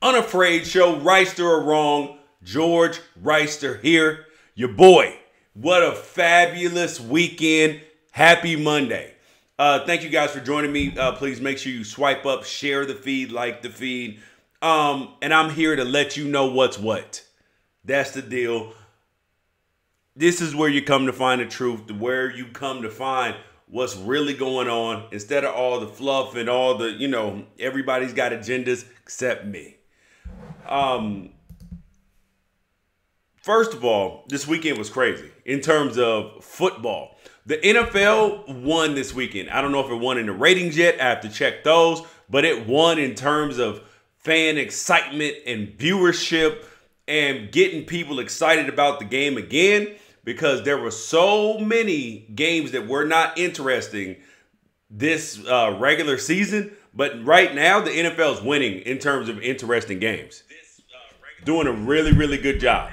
Unafraid Show, Reister or Wrong. George Reister here. Your boy. What a fabulous weekend. Happy Monday. Thank you guys for joining me. Please make sure you swipe up, share the feed, like the feed. And I'm here to let you know what's what. That's the deal. This is where you come to find the truth, where you come to find what's really going on instead of all the fluff and all the, everybody's got agendas except me. First of all, this weekend was crazy in terms of football. The NFL won this weekend. I don't know if it won in the ratings yet. I have to check those, but it won in terms of fan excitement and viewership and getting people excited about the game again, because there were so many games that were not interesting this regular season. But right now, the NFL is winning in terms of interesting games. Doing a really, really good job.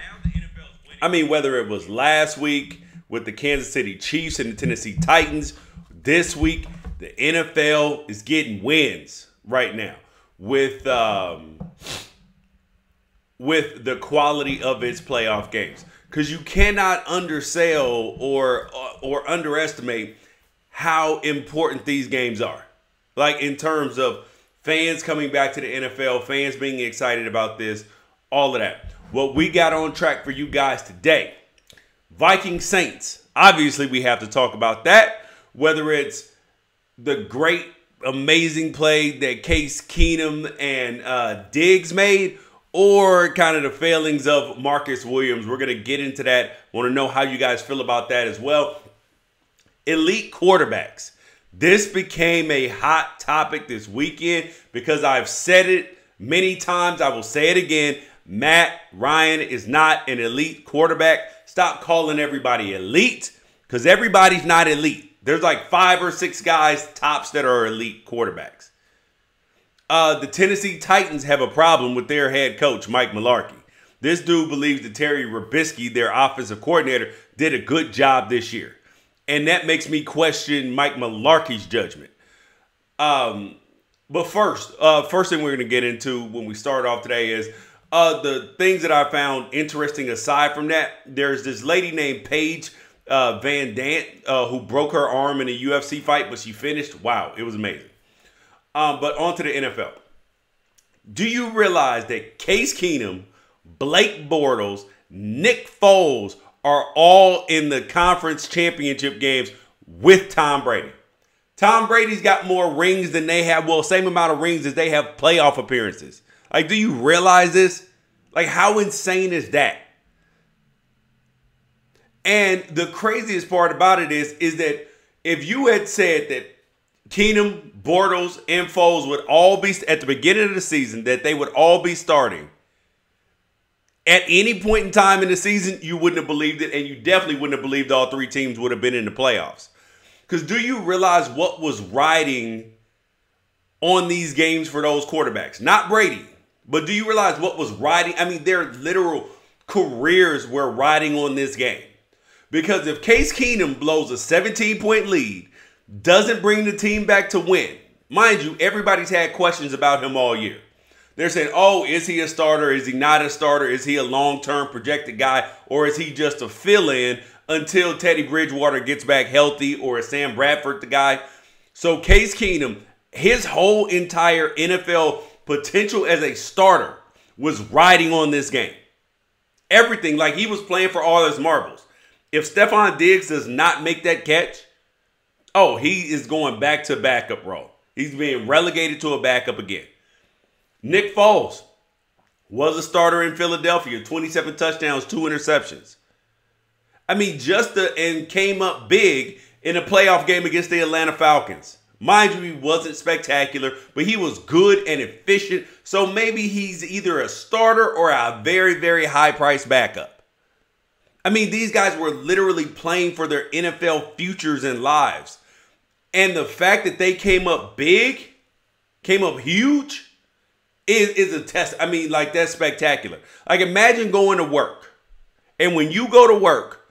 I mean, whether it was last week with the Kansas City Chiefs and the Tennessee Titans, this week, the NFL is getting wins right now with the quality of its playoff games. Because you cannot undersell or underestimate how important these games are. Like in terms of fans coming back to the NFL, fans being excited about this, all of that. What we got on track for you guys today, Vikings Saints. Obviously, we have to talk about that. Whether it's the great, amazing play that Case Keenum and Diggs made, or kind of the failings of Marcus Williams. We're going to get into that. Want to know how you guys feel about that as well. Elite quarterbacks. This became a hot topic this weekend because I've said it many times. I will say it again. Matt Ryan is not an elite quarterback. Stop calling everybody elite, because everybody's not elite. There's like 5 or 6 guys tops that are elite quarterbacks. The Tennessee Titans have a problem with their head coach, Mike Mularkey. This dude believes that Terry Robiske, their offensive coordinator, did a good job this year. And that makes me question Mike Mularkey's judgment. But first thing we're going to get into when we start off today is the things that I found interesting aside from that. There's this lady named Paige Van Dant who broke her arm in a UFC fight, but she finished. Wow, it was amazing. But on to the NFL. Do you realize that Case Keenum, Blake Bortles, Nick Foles are all in the conference championship games with Tom Brady? Tom Brady's got more rings than they have. Well, same amount of rings as they have playoff appearances. Like, do you realize this? Like, how insane is that? And the craziest part about it is that if you had said that Keenum, Bortles, and Foles would all be at the beginning of the season, that they would all be starting at any point in time in the season, you wouldn't have believed it, and you definitely wouldn't have believed all 3 teams would have been in the playoffs. Because do you realize what was riding on these games for those quarterbacks? Not Brady, but do you realize what was riding? I mean, their literal careers were riding on this game. Because if Case Keenum blows a 17-point lead, doesn't bring the team back to win. Mind you, everybody's had questions about him all year. They're saying, oh, is he a starter? Is he not a starter? Is he a long-term projected guy? Or is he just a fill-in until Teddy Bridgewater gets back healthy? Or is Sam Bradford the guy? So Case Keenum, his whole entire NFL potential as a starter was riding on this game. Everything, like he was playing for all his marbles. If Stephon Diggs does not make that catch, oh, he is going back to backup role. He's being relegated to a backup again. Nick Foles was a starter in Philadelphia, 27 touchdowns, 2 interceptions. I mean, and came up big in a playoff game against the Atlanta Falcons. Mind you, he wasn't spectacular, but he was good and efficient. So maybe he's either a starter or a very, very high-priced backup. I mean, these guys were literally playing for their NFL futures and lives. And the fact that they came up big, came up huge, is a test. I mean, like, that's spectacular. Like, imagine going to work. And when you go to work,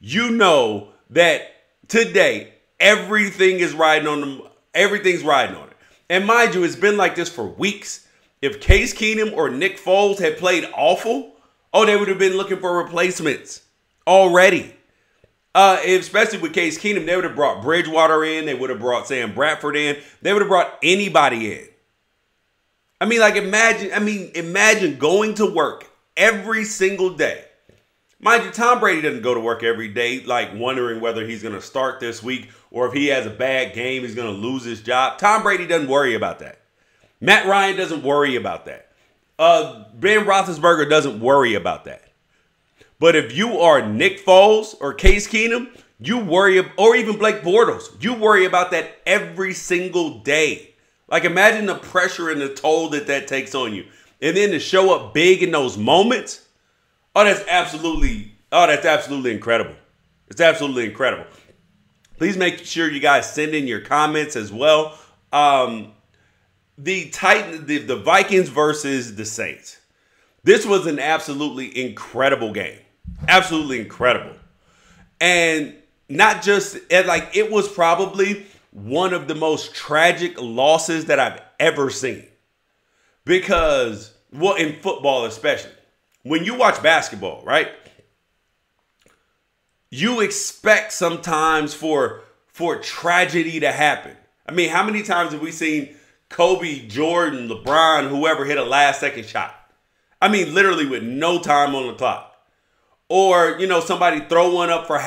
you know that today everything is riding on them. Everything's riding on it. And mind you, it's been like this for weeks. If Case Keenum or Nick Foles had played awful, oh, they would have been looking for replacements already. Especially with Case Keenum, they would have brought Bridgewater in. They would have brought Sam Bradford in. They would have brought anybody in. I mean, like, imagine going to work every single day. Mind you, Tom Brady doesn't go to work every day, like, wondering whether he's going to start this week or if he has a bad game, he's going to lose his job. Tom Brady doesn't worry about that. Matt Ryan doesn't worry about that. Ben Roethlisberger doesn't worry about that. But if you are Nick Foles or Case Keenum, you worry, or even Blake Bortles, you worry about that every single day. Like, imagine the pressure and the toll that takes on you. And then to show up big in those moments, that's absolutely incredible. It's absolutely incredible. Please make sure you guys send in your comments as well. The Vikings versus the Saints. This was an absolutely incredible game. Absolutely incredible. And not just, it was probably one of the most tragic losses that I've ever seen. Because, well, in football especially. When you watch basketball, right? You expect sometimes for tragedy to happen. I mean, how many times have we seen Kobe, Jordan, LeBron, whoever hit a last-second shot? I mean, literally with no time on the clock. Or, somebody throw one up from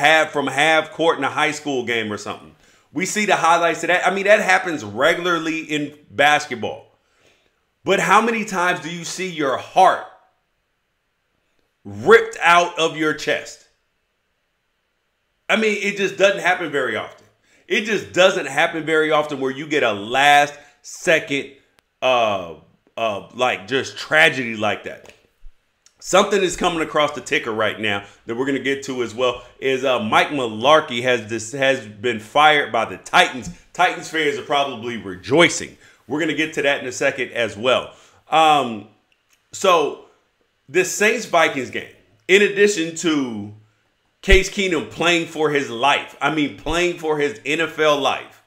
half court in a high school game or something. We see the highlights of that. I mean, that happens regularly in basketball. But how many times do you see your heart ripped out of your chest? I mean, it just doesn't happen very often. It just doesn't happen very often where you get a last second, just tragedy like that. Something is coming across the ticker right now that we're going to get to as well is Mike Mularkey has been fired by the Titans. Titans fans are probably rejoicing. We're going to get to that in a second as well. So this Saints-Vikings game, in addition to Case Keenum playing for his life, playing for his NFL life,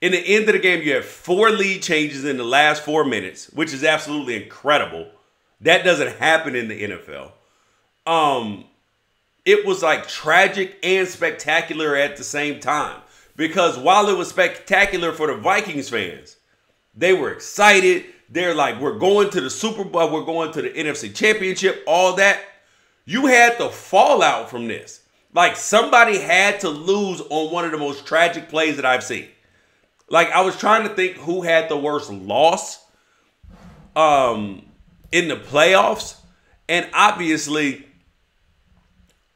in the end of the game, you have 4 lead changes in the last 4 minutes, which is absolutely incredible. That doesn't happen in the NFL. It was like tragic and spectacular at the same time. Because while it was spectacular for the Vikings fans, they were excited. They're like, we're going to the Super Bowl. We're going to the NFC Championship, all that. You had the fallout from this. Like, somebody had to lose on one of the most tragic plays that I've seen. Like, I was trying to think who had the worst loss in the playoffs. And obviously,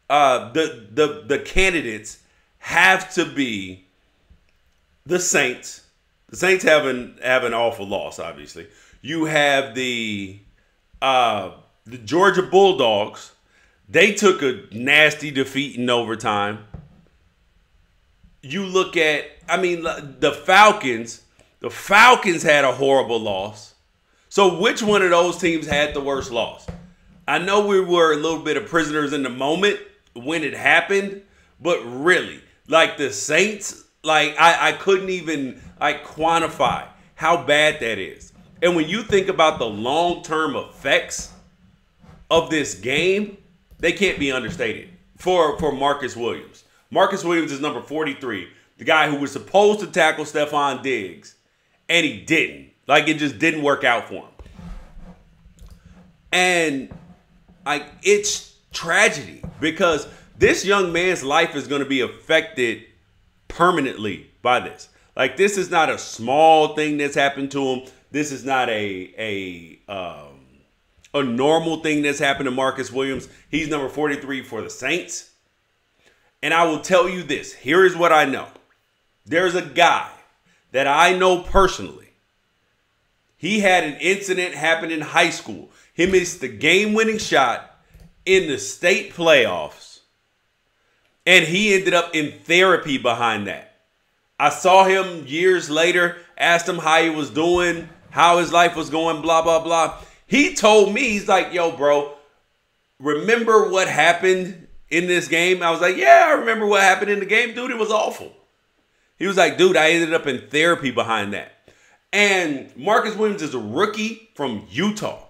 the candidates have to be the Saints. The Saints have an awful loss, obviously. You have the Georgia Bulldogs. They took a nasty defeat in overtime. You look at, the Falcons. The Falcons had a horrible loss. So which one of those teams had the worst loss? I know we were a little bit of prisoners in the moment when it happened, but really, like the Saints, like I couldn't even quantify how bad that is. And when you think about the long-term effects of this game, they can't be understated for Marcus Williams. Marcus Williams is number 43, the guy who was supposed to tackle Stephon Diggs, and he didn't. Like, it just didn't work out for him. And, it's tragedy because this young man's life is going to be affected permanently by this. Like, this is not a small thing that's happened to him. This is not a normal thing that's happened to Marcus Williams. He's number 43 for the Saints. And I will tell you this. Here is what I know. There's a guy that I know personally. He had an incident happen in high school. He missed the game-winning shot in the state playoffs. And he ended up in therapy behind that. I saw him years later, asked him how he was doing, how his life was going, blah, blah, blah. He told me, he's like, yo, bro, remember what happened in this game? I was like, yeah, I remember what happened in the game. Dude, it was awful. He was like, dude, I ended up in therapy behind that. And Marcus Williams is a rookie from Utah.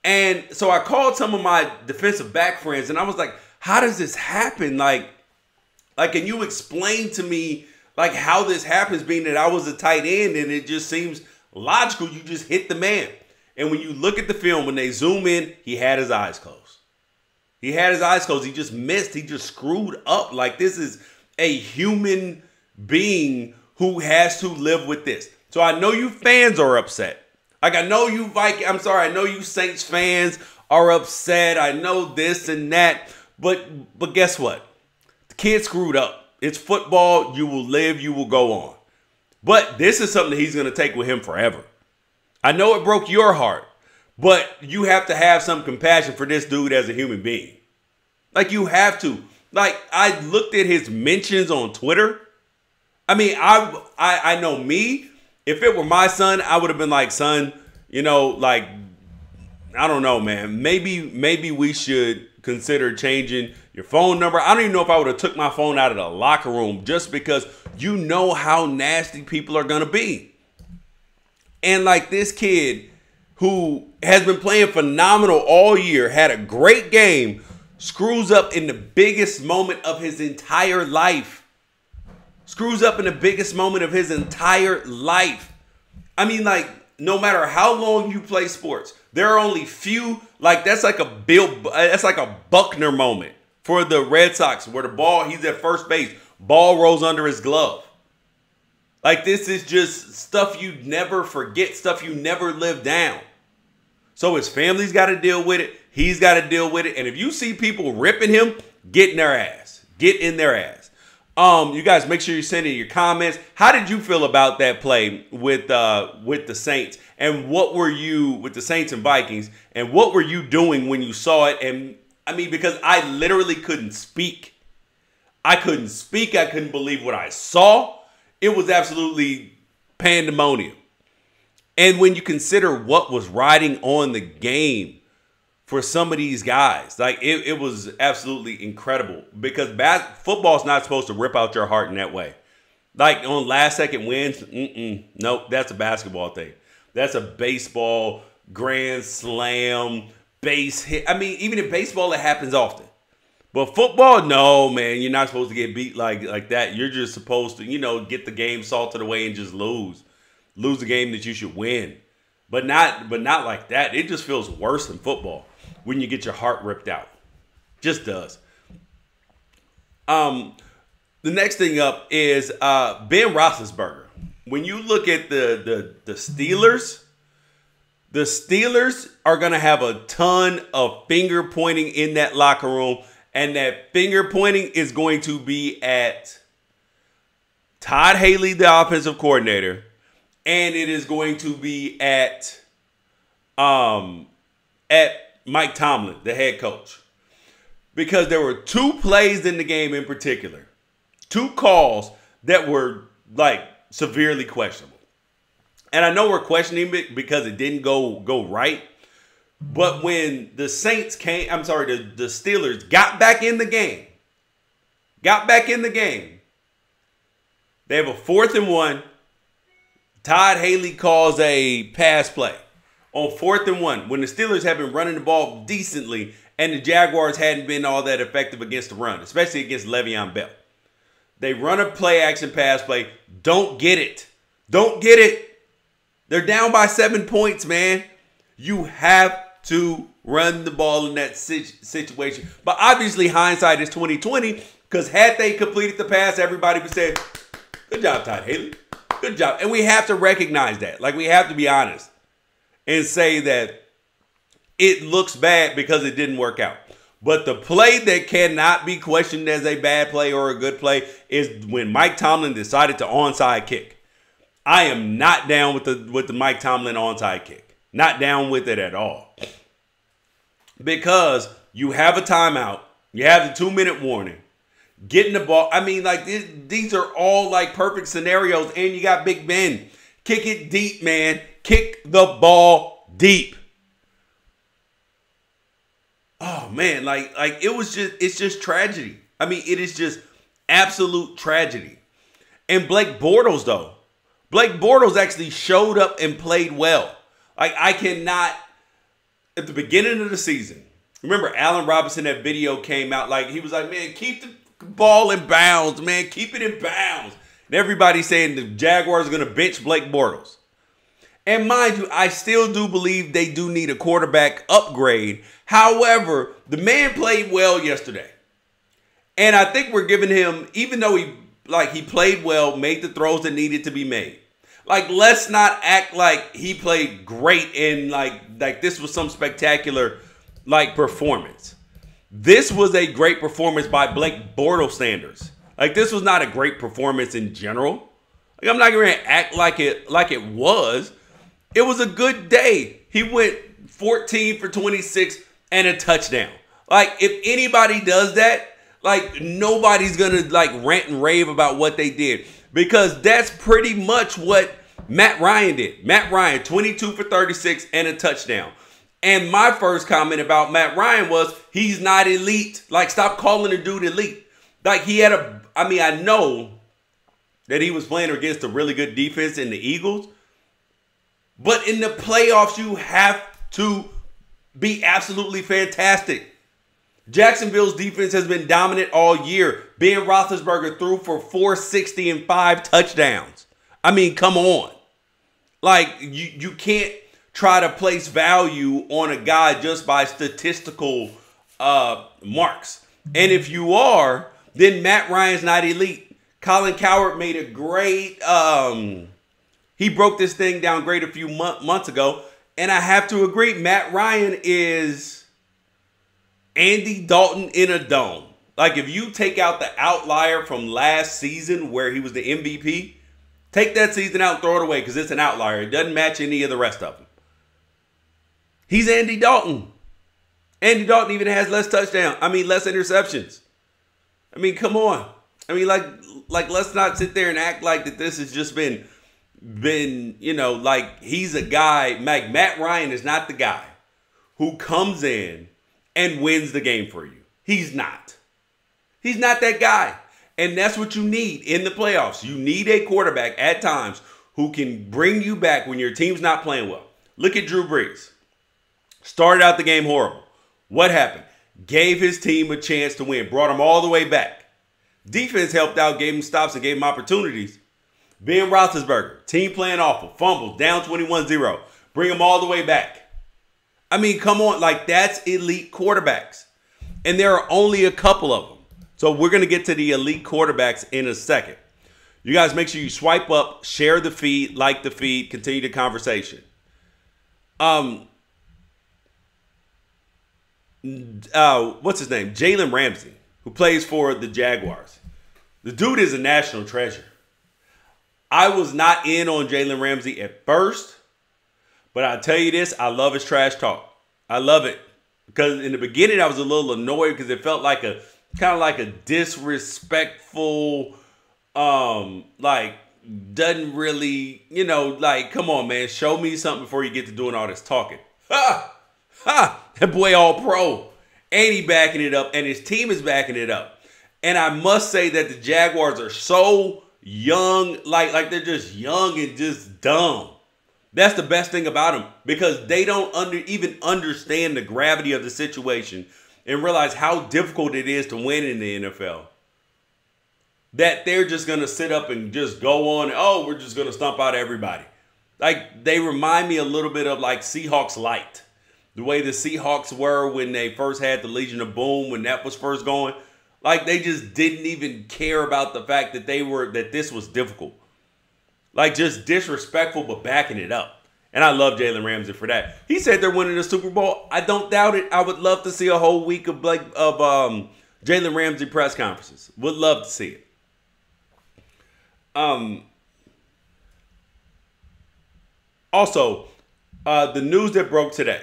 And so I called some of my defensive back friends and I was like, how does this happen? Like, can you explain to me like how this happens, being that I was a tight end and it just seems logical. You just hit the man. And when you look at the film, when they zoom in, he had his eyes closed. He had his eyes closed. He just missed. He just screwed up. Like, this is a human being who has to live with this. So I know you fans are upset. Like, I know you I know you Saints fans are upset. I know this and that. But guess what? The kid screwed up. It's football. You will live. You will go on. But this is something that he's going to take with him forever. I know it broke your heart, but you have to have some compassion for this dude as a human being. Like, you have to. Like, I looked at his mentions on Twitter. I mean, I know me. If it were my son, I would have been like, son, you know, like, I don't know, man. Maybe we should consider changing your phone number. I don't even know if I would have took my phone out of the locker room, just because you know how nasty people are going to be. And like, this kid who has been playing phenomenal all year, had a great game, screws up in the biggest moment of his entire life. Screws up in the biggest moment of his entire life. I mean, like, no matter how long you play sports, there are only few, like, that's like a Buckner moment for the Red Sox, where the ball, he's at first base, ball rolls under his glove. Like, this is just stuff you never forget, stuff you never live down. So his family's got to deal with it. He's got to deal with it. And if you see people ripping him, get in their ass. Get in their ass. You guys, make sure you send in your comments. How did you feel about that play with the Saints? And what were you, with the Saints and Vikings, and what were you doing when you saw it? And I mean, because I literally couldn't speak. I couldn't speak. I couldn't believe what I saw. It was absolutely pandemonium. And when you consider what was riding on the game for some of these guys, like, it was absolutely incredible, because football's not supposed to rip out your heart in that way. Like, on last second wins, nope, that's a basketball thing. That's a baseball grand slam base hit. I mean, even in baseball, it happens often. But football, no, man, you're not supposed to get beat like that. You're just supposed to, you know, get the game salted away and just lose. Lose the game that you should win. But not like that. It just feels worse than football when you get your heart ripped out. Just does. The next thing up is Ben Roethlisberger. When you look at the Steelers are going to have a ton of finger pointing in that locker room. And that finger pointing is going to be at Todd Haley, the offensive coordinator. And it is going to be at Mike Tomlin, the head coach. Because there were two plays in the game in particular, two calls that were, like, severely questionable. And I know we're questioning it because it didn't go right. But when the Saints the Steelers got back in the game, they have a 4th and 1. Todd Haley calls a pass play on 4th and 1 when the Steelers have been running the ball decently and the Jaguars hadn't been all that effective against the run, especially against Le'Veon Bell. They run a play action pass play. Don't get it. They're down by 7 points, man. You have to run the ball in that situation. But obviously, hindsight is 20/20, because had they completed the pass, everybody would say, good job, Todd Haley. Good job. And we have to recognize that. Like, we have to be honest and say that it looks bad because it didn't work out. But the play that cannot be questioned as a bad play or a good play is when Mike Tomlin decided to onside kick. I am not down with the Mike Tomlin onside kick. Not down with it at all. Because you have a timeout. You have the 2-minute warning. Getting the ball. I mean, like, these are all, like, perfect scenarios. And you got Big Ben. Kick it deep, man. Kick the ball deep. Oh, man. Like it's just tragedy. I mean, it is just absolute tragedy. And Blake Bortles, though. Blake Bortles actually showed up and played well. Like, I cannot, at the beginning of the season, remember Allen Robinson, that video came out, like, he was like, man, keep the ball in bounds, man. Keep it in bounds. And everybody's saying the Jaguars are going to bench Blake Bortles. And mind you, I still do believe they do need a quarterback upgrade. However, the man played well yesterday. And I think we're giving him, even though he played well, made the throws that needed to be made. Like, let's not act like he played great and like this was some spectacular performance. This was a great performance by Blake Bortles standards. Like, this was not a great performance in general. Like, I'm not going to act like it was. It was a good day. He went 14 for 26 and a touchdown. Like, if anybody does that, like, nobody's going to rant and rave about what they did, because that's pretty much what Matt Ryan did. Matt Ryan, 22 for 36 and a touchdown. And my first comment about Matt Ryan was, he's not elite. Like, stop calling the dude elite. Like, he had I know that he was playing against a really good defense in the Eagles. But in the playoffs, you have to be absolutely fantastic. Jacksonville's defense has been dominant all year. Ben Roethlisberger threw for 460 and 5 touchdowns. I mean, come on. Like, you can't try to place value on a guy just by statistical marks. And if you are, then Matt Ryan's not elite. Colin Cowherd made a great, he broke this thing down great a few months ago. And I have to agree, Matt Ryan is Andy Dalton in a dome. Like, if you take out the outlier from last season where he was the MVP, take that season out and throw it away, because it's an outlier. It doesn't match any of the rest of them. He's Andy Dalton. Andy Dalton even has less touchdowns. Less interceptions. Come on. Let's not sit there and act like that this has just been, he's a guy. Matt Ryan is not the guy who comes in and wins the game for you. He's not. He's not that guy. And that's what you need in the playoffs. You need a quarterback at times who can bring you back when your team's not playing well. Look at Drew Brees. Started out the game horrible. What happened? Gave his team a chance to win. Brought them all the way back. Defense helped out, gave him stops, and gave him opportunities. Ben Roethlisberger, team playing awful. Fumbles, down 21-0. Bring them all the way back. Come on. That's elite quarterbacks. And there are only a couple of them. So we're going to get to the elite quarterbacks in a second. You guys make sure you swipe up, share the feed, like the feed, continue the conversation. What's his name? Jalen Ramsey, who plays for the Jaguars. The dude is a national treasure. I was not in on Jalen Ramsey at first, but I'll tell you this, I love his trash talk. I love it. Because in the beginning, I was a little annoyed because it felt like a kind of like a disrespectful, doesn't really, come on, man, show me something before you get to doing all this talking. Ha! Ha! That boy all pro. And he backing it up, and his team is backing it up. And I must say that the Jaguars are so young, like they're just young and just dumb. That's the best thing about them, because they don't even understand the gravity of the situation and realize how difficult it is to win in the NFL. That they're just going to sit up and just go on, oh, we're just going to stomp out everybody. Like, they remind me a little bit of like Seahawks light. The way the Seahawks were when they first had the Legion of Boom, when that was first going. Like, they just didn't even care about the fact that that this was difficult. Like, just disrespectful, but backing it up. And I love Jalen Ramsey for that. He said they're winning the Super Bowl. I don't doubt it. I would love to see a whole week of Jalen Ramsey press conferences. Would love to see it. Also, the news that broke today.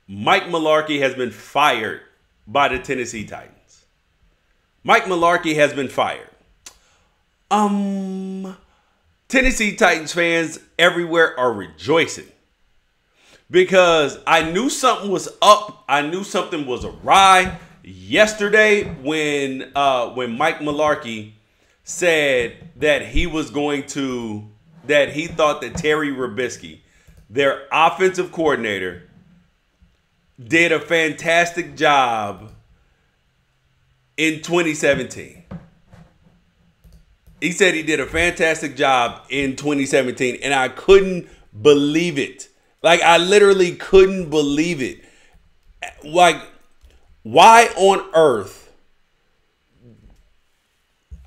Mike Mularkey has been fired by the Tennessee Titans. Mike Mularkey has been fired. Tennessee Titans fans everywhere are rejoicing, because I knew something was up. I knew something was awry yesterday when Mike Mularkey said that he was going to that he thought that Terry Robiske, their offensive coordinator, did a fantastic job in 2017. He said he did a fantastic job in 2017, and I couldn't believe it. Like, I literally couldn't believe it. Like, why on earth?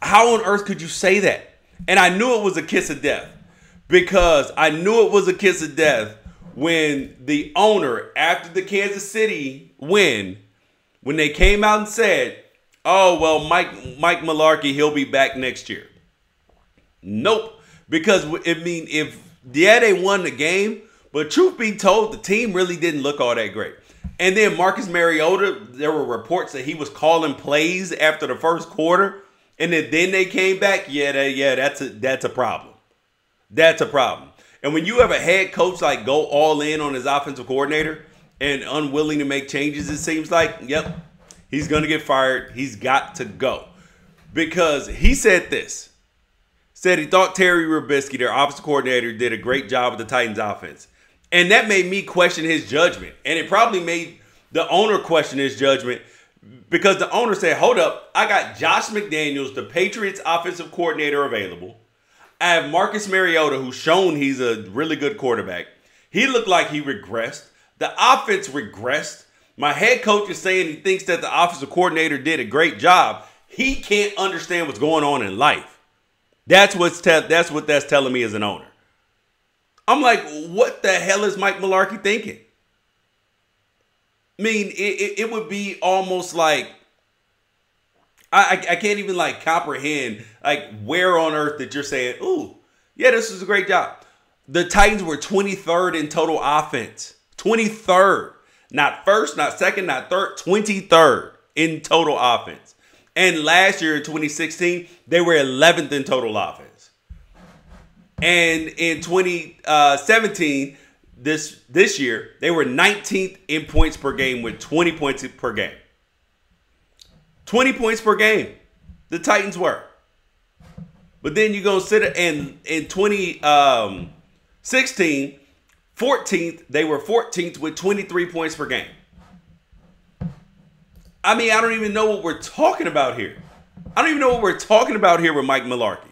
How on earth could you say that? And I knew it was a kiss of death, because I knew it was a kiss of death when the owner, after the Kansas City win, when they came out and said, oh, well, Mike Mularkey, he'll be back next year. Nope. Because, I mean, they won the game, but truth be told, the team really didn't look all that great. And then Marcus Mariota, there were reports that he was calling plays after the first quarter, and then they came back. That's a problem. That's a problem. And when you have a head coach like go all in on his offensive coordinator and unwilling to make changes, it seems like, yep, he's going to get fired. He's got to go. Because he said this. Said he thought Terry Robiske, their offensive coordinator, did a great job with the Titans offense. And that made me question his judgment. And it probably made the owner question his judgment, because the owner said, hold up, I got Josh McDaniels, the Patriots offensive coordinator, available. I have Marcus Mariota, who's shown he's a really good quarterback. He looked like he regressed. The offense regressed. My head coach is saying he thinks that the offensive coordinator did a great job. He can't understand what's going on in life. That's what that's telling me as an owner. I'm like, what the hell is Mike Mularkey thinking? I mean, it would be almost like, I can't even like comprehend like where on earth that you're saying, ooh, yeah, this is a great job. The Titans were 23rd in total offense. 23rd. Not first, not second, not third. 23rd in total offense. And last year in 2016, they were 11th in total offense. And in 2017, this year, they were 19th in points per game with 20 points per game. 20 points per game, the Titans were. But then you go sit in 2016, 14th, they were 14th with 23 points per game. I mean, I don't even know what we're talking about here. I don't even know what we're talking about here with Mike Mularkey.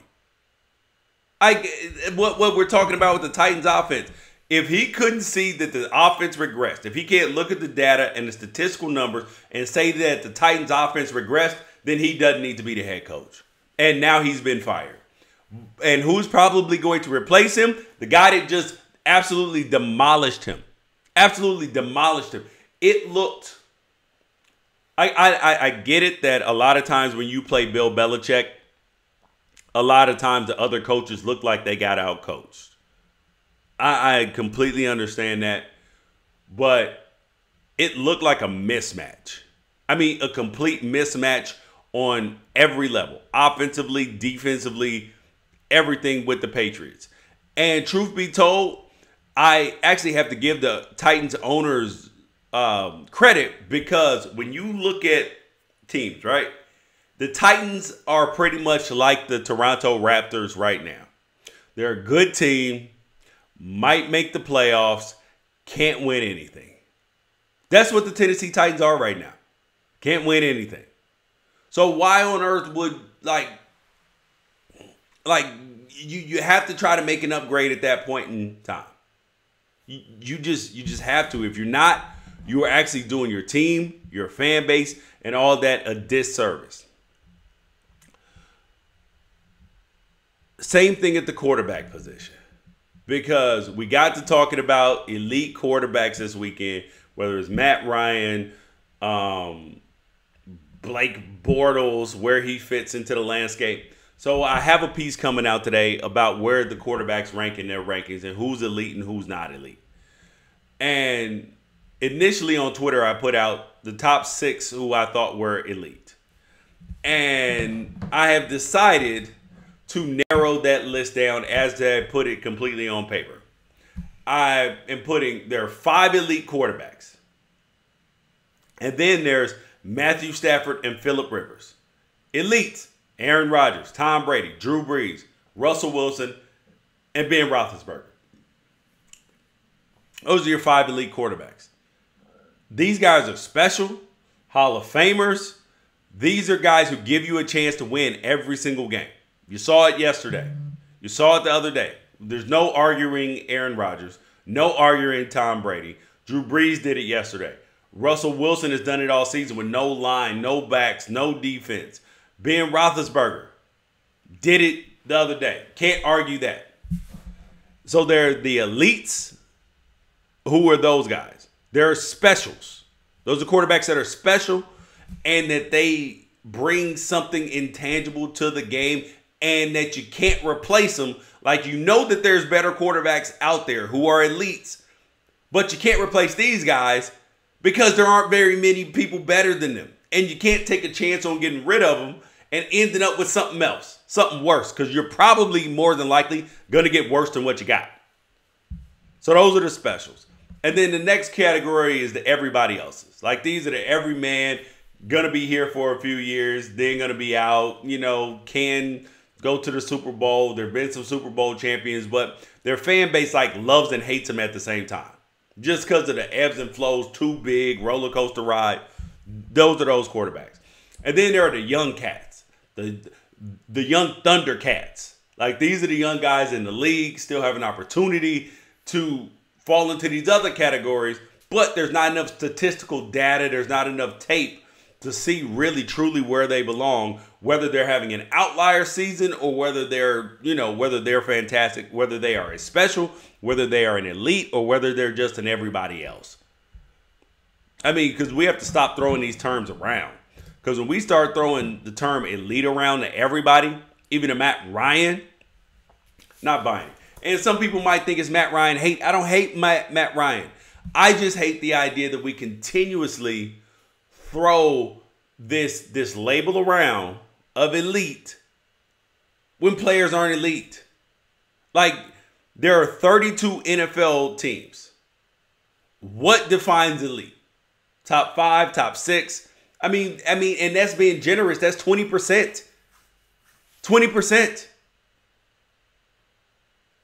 What we're talking about with the Titans offense. If he couldn't see that the offense regressed, if he can't look at the data and the statistical numbers and say that the Titans offense regressed, then he doesn't need to be the head coach. And now he's been fired. And who's probably going to replace him? The guy that just absolutely demolished him. Absolutely demolished him. It looked... I get it that a lot of times when you play Bill Belichick, a lot of times the other coaches look like they got out-coached. I completely understand that, but it looked like a mismatch. I mean, a complete mismatch on every level. Offensively, defensively, everything with the Patriots. And truth be told, I actually have to give the Titans owners credit, because when you look at teams, right, the Titans are pretty much like the Toronto Raptors right now. They're a good team, might make the playoffs, can't win anything. That's what the Tennessee Titans are right now. Can't win anything. So why on earth would you have to try to make an upgrade at that point in time? You just have to. If you're not, you are actually doing your team, your fan base, and all that a disservice. Same thing at the quarterback position. Because we got to talking about elite quarterbacks this weekend, whether it's Matt Ryan, Blake Bortles, where he fits into the landscape. So I have a piece coming out today about where the quarterbacks rank in their rankings and who's elite and who's not elite. And initially on Twitter, I put out the top 6 who I thought were elite. And I have decided to narrow that list down as I put it completely on paper. I am putting, there are 5 elite quarterbacks. And then there's Matthew Stafford and Phillip Rivers. Elite: Aaron Rodgers, Tom Brady, Drew Brees, Russell Wilson, and Ben Roethlisberger. Those are your 5 elite quarterbacks. These guys are special, Hall of Famers. These are guys who give you a chance to win every single game. You saw it yesterday. You saw it the other day. There's no arguing Aaron Rodgers. No arguing Tom Brady. Drew Brees did it yesterday. Russell Wilson has done it all season with no line, no backs, no defense. Ben Roethlisberger did it the other day. Can't argue that. So they're the elites. Who are those guys? They're specials. Those are quarterbacks that are special and that they bring something intangible to the game and that you can't replace them. Like, you know that there's better quarterbacks out there who are elites, but you can't replace these guys because there aren't very many people better than them. And you can't take a chance on getting rid of them and ending up with something else, something worse, because you're probably more than likely going to get worse than what you got. So those are the specials. And then the next category is the everybody else's. Like, these are the everyman, going to be here for a few years, then going to be out, you know, can go to the Super Bowl. There have been some Super Bowl champions, but their fan base like loves and hates them at the same time. Just because of the ebbs and flows, too big, roller coaster ride. Those are those quarterbacks. And then there are the young cats, the young Thundercats. Like, these are the young guys in the league, still have an opportunity to fall into these other categories, but there's not enough statistical data, there's not enough tape to see really truly where they belong, whether they're having an outlier season or whether they're, you know, whether they're fantastic, whether they are a special, whether they are an elite, or whether they're just an everybody else. I mean, because we have to stop throwing these terms around. Because when we start throwing the term elite around to everybody, even to Matt Ryan, not buying it. And some people might think it's Matt Ryan hate. I don't hate Matt Ryan. I just hate the idea that we continuously throw this label around of elite when players aren't elite. Like, there are 32 NFL teams. What defines elite? Top 5, top 6? I mean, and that's being generous. That's 20%. 20%.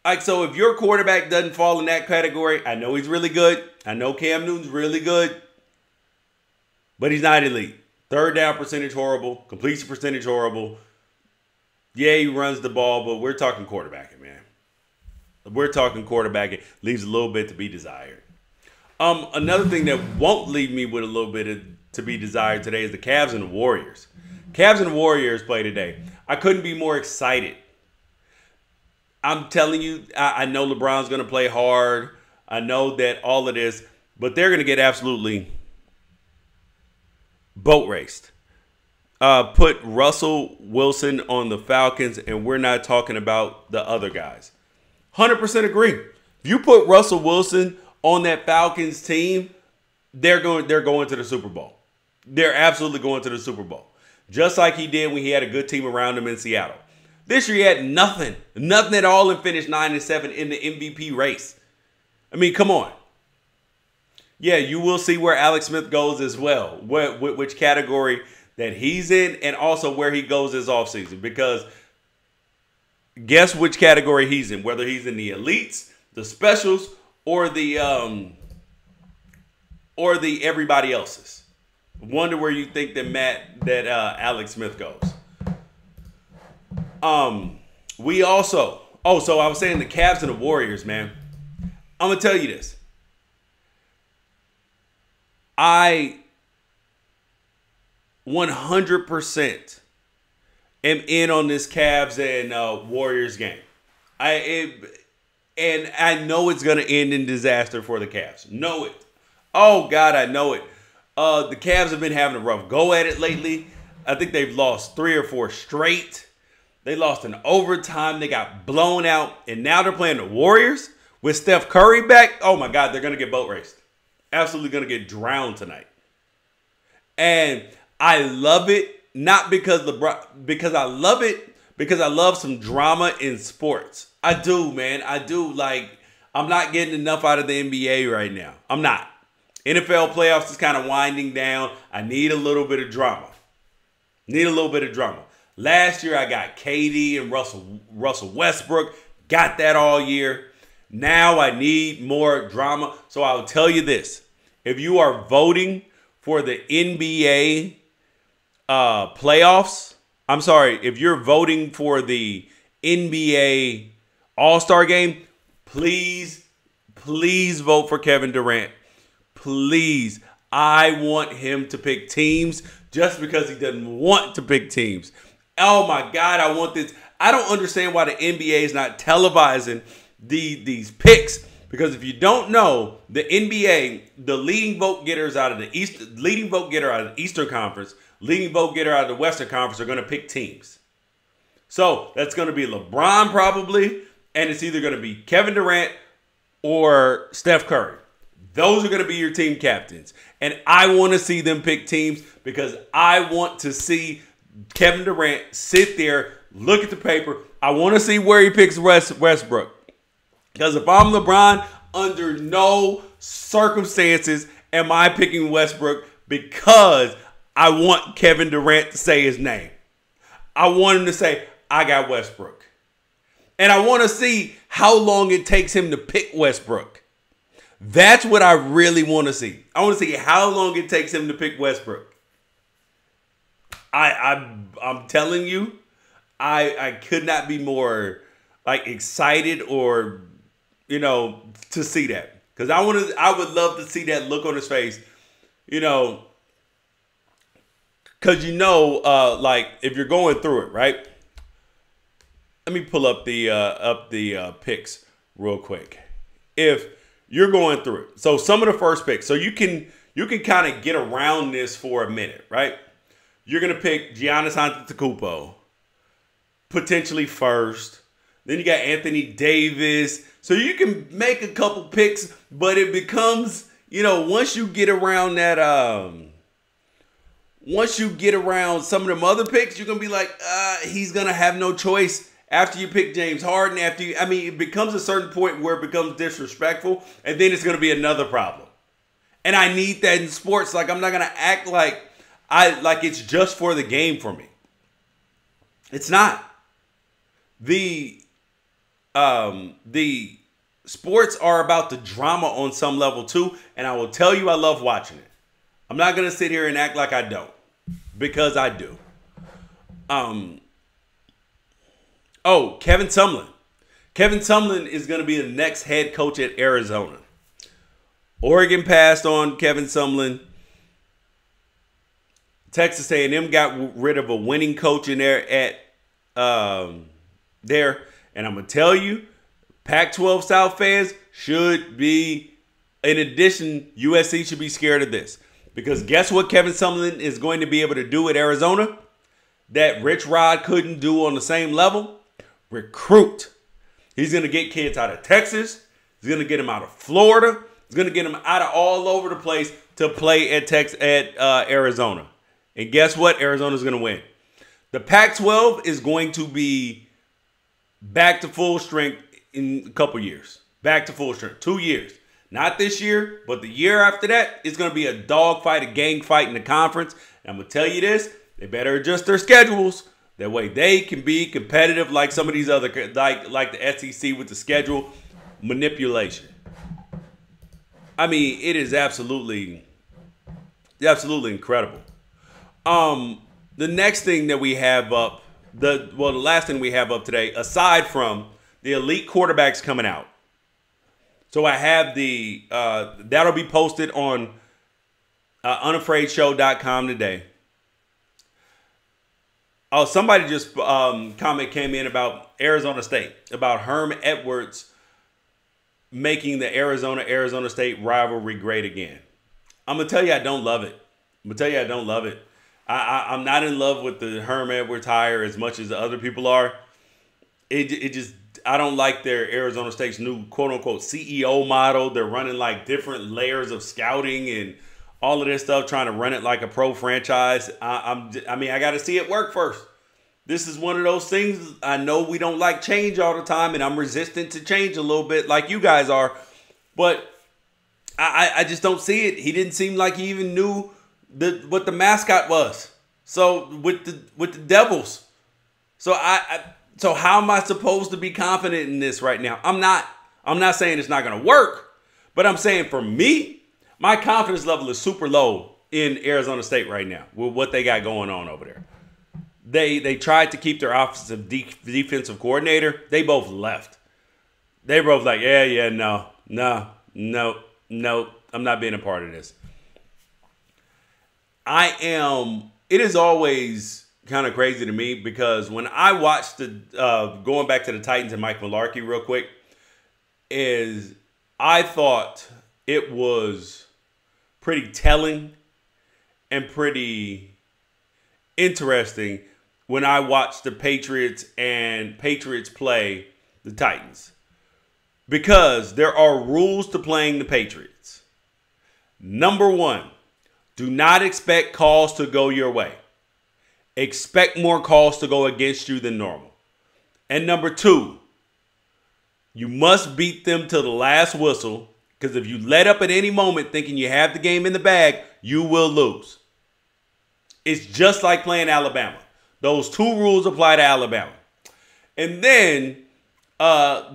Like, so if your quarterback doesn't fall in that category, I know he's really good. I know Cam Newton's really good. But he's not elite. Third down percentage horrible. Completion percentage horrible. Yeah, he runs the ball, but we're talking quarterbacking, man. We're talking quarterbacking. Leaves a little bit to be desired. Another thing that won't leave me with a little bit to be desired today is the Cavs and the Warriors. Cavs and the Warriors play today. I couldn't be more excited. I'm telling you, I know LeBron's going to play hard. I know that all of this, but they're going to get absolutely boat raced. Put Russell Wilson on the Falcons, and we're not talking about the other guys. 100% agree. If you put Russell Wilson on that Falcons team, they're going to the Super Bowl. They're absolutely going to the Super Bowl. Just like he did when he had a good team around him in Seattle. This year he had nothing at all, and finished 9-7 in the MVP race. I mean, come on. Yeah, you will see where Alex Smith goes as well, which category that he's in, and also where he goes this offseason. Because guess which category he's in, whether he's in the elites, the specials, or the everybody else's. Wonder where you think that Alex Smith goes. We also, so I was saying the Cavs and the Warriors, man. I'm gonna tell you this. I 100% am in on this Cavs and Warriors game. And I know it's gonna end in disaster for the Cavs. Know it. Oh God, I know it. The Cavs have been having a rough go at it lately. I think they've lost 3 or 4 straight. They lost in overtime. They got blown out. And now they're playing the Warriors with Steph Curry back. Oh, my God. They're going to get boat raced. Absolutely going to get drowned tonight. And I love it. Not because because I love it. Because I love some drama in sports. I do, man. I do. Like, I'm not getting enough out of the NBA right now. I'm not. NFL playoffs is kind of winding down. I need a little bit of drama. Last year, I got KD and Russell Westbrook. got that all year. Now I need more drama. So I'll tell you this. If you are voting for the NBA playoffs, I'm sorry, if you're voting for the NBA All-Star game, please vote for Kevin Durant. Please. I want him to pick teams just because he doesn't want to pick teams. Oh my God, I want this. I don't understand why the NBA is not televising these picks, because if you don't know, the NBA, the leading vote getters out of the leading vote getter out of the Eastern Conference, leading vote getter out of the Western Conference are going to pick teams. So that's going to be LeBron probably, and it's either going to be Kevin Durant or Steph Curry. Those are going to be your team captains. And I want to see them pick teams because I want to see Kevin Durant sit there, look at the paper. I want to see where he picks Westbrook. Because if I'm LeBron, under no circumstances am I picking Westbrook, because I want Kevin Durant to say his name. I want him to say, I got Westbrook. And I want to see how long it takes him to pick Westbrook. That's what I really want to see. I want to see how long it takes him to pick Westbrook. I'm telling you, I could not be more excited or to see that, because I would love to see that look on his face, because if you're going through it, right? Let me pull up the picks real quick. If you're going through it, so some of the first picks, so you can kind of get around this for a minute, right? You're gonna pick Giannis Antetokounmpo, potentially first. Then you got Anthony Davis. So you can make a couple picks, but it becomes, once you get around that, once you get around some of them other picks, you're going to be like, he's going to have no choice after you pick James Harden. It becomes a certain point where it becomes disrespectful, and then it's going to be another problem. And I need that in sports. I'm not going to act like it's just for the game for me. It's not. The sports are about the drama on some level too, and I will tell you I love watching it. I'm not going to sit here and act like I don't, because I do. Kevin Sumlin. Kevin Sumlin is going to be the next head coach at Arizona. Oregon passed on Kevin Sumlin. Texas A&M got rid of a winning coach in there there. And I'm going to tell you, Pac-12 South fans should be, in addition, USC should be scared of this. Because guess what Kevin Sumlin is going to be able to do at Arizona that Rich Rod couldn't do on the same level? Recruit. He's going to get kids out of Texas. He's going to get them out of Florida. He's going to get them out of all over the place to play at Arizona. And guess what? Arizona's going to win. The Pac-12 is going to be back to full strength in a couple years. Back to full strength. 2 years. Not this year, but the year after that, it's going to be a dogfight, a gang fight in the conference. And I'm going to tell you this, they better adjust their schedules. That way they can be competitive like some of these other, like the SEC with the schedule manipulation. It is absolutely incredible. The next thing that we have up, the last thing we have up today, aside from the elite quarterbacks coming out. So I have that'll be posted on unafraidshow.com today. Oh, somebody just comment came in about Arizona State, about Herm Edwards making the Arizona State rivalry great again. I'm going to tell you I don't love it. I'm not in love with the Herm Edwards hire as much as the other people are. I don't like their Arizona State's new quote-unquote CEO model. They're running different layers of scouting and all of this stuff, trying to run it like a pro franchise. I got to see it work first. This is one of those things. I know we don't like change all the time, and I'm resistant to change a little bit like you guys are. But I just don't see it. He didn't seem like he even knew what the mascot was. So with the Devils. So So how am I supposed to be confident in this right now? I'm not saying it's not going to work, but I'm saying for me, my confidence level is super low in Arizona State right now with what they got going on over there. They tried to keep their offensive defensive coordinator. They both left. They were both like, no, I'm not being a part of this. It is always kind of crazy to me because when I watched going back to the Titans and Mike Mularkey real quick, I thought it was pretty telling and pretty interesting when I watched the Patriots play the Titans. Because there are rules to playing the Patriots. Number one, do not expect calls to go your way. Expect more calls to go against you than normal. And number two, you must beat them till the last whistle, because if you let up at any moment thinking you have the game in the bag, you will lose. It's just like playing Alabama. Those two rules apply to Alabama. And then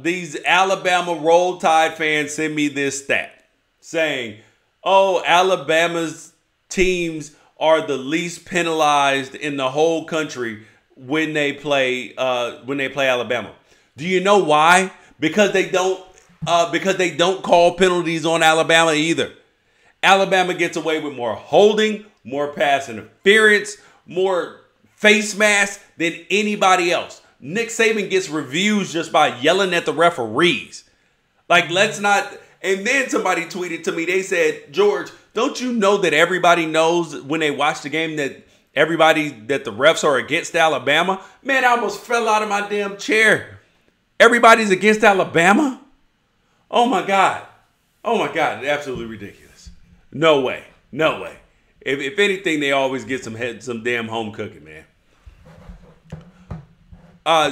these Alabama Roll Tide fans send me this stat saying, oh, Alabama's teams are the least penalized in the whole country when they play Alabama. Do you know why? Because they don't call penalties on Alabama either. Alabama gets away with more holding, more pass interference, more face masks than anybody else. Nick Saban gets reviews just by yelling at the referees. Like, let's not. And then somebody tweeted to me. They said, George, don't you know that everybody knows when they watch the game that the refs are against Alabama? Man, I almost fell out of my damn chair. Everybody's against Alabama? Oh, my God. Oh, my God. Absolutely ridiculous. No way. No way. If anything, they always get some damn home cooking, man.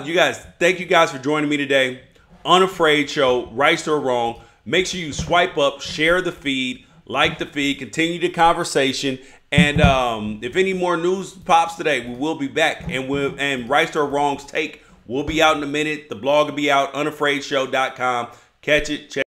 You guys, thank you guys for joining me today. Unafraid Show, right or wrong. Make sure you swipe up, share the feed, like the feed, continue the conversation. And if any more news pops today, we will be back. And right or wrong's take will be out in a minute. The blog will be out, unafraidshow.com. Catch it, check.